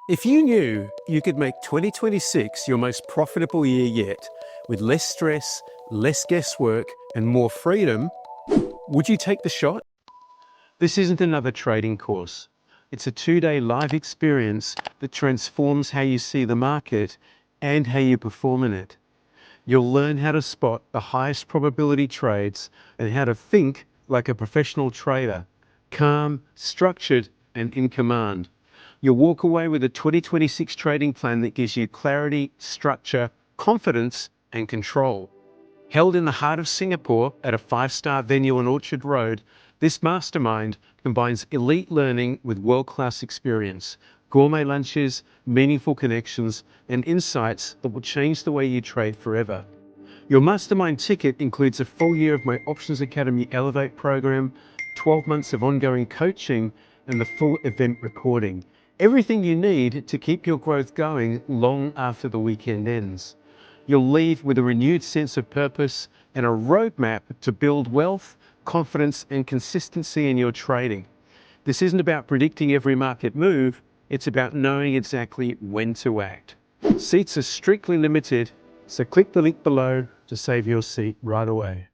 If you knew you could make 2026 your most profitable year yet, with less stress, less guesswork, and more freedom, would you take the shot? This isn't another trading course. It's a 2-day live experience that transforms how you see the market and how you perform in it. You'll learn how to spot the highest probability trades and how to think like a professional trader, calm, structured, and in command. You'll walk away with a 2026 trading plan that gives you clarity, structure, confidence, and control. Held in the heart of Singapore at a 5-star venue on Orchard Road, this mastermind combines elite learning with world-class experience, gourmet lunches, meaningful connections, and insights that will change the way you trade forever. Your mastermind ticket includes a full year of my Options Academy Elevate program, 12 months of ongoing coaching, and the full event recording. Everything you need to keep your growth going long after the weekend ends. You'll leave with a renewed sense of purpose and a roadmap to build wealth, confidence, and consistency in your trading. This isn't about predicting every market move, it's about knowing exactly when to act. Seats are strictly limited, so click the link below to save your seat right away.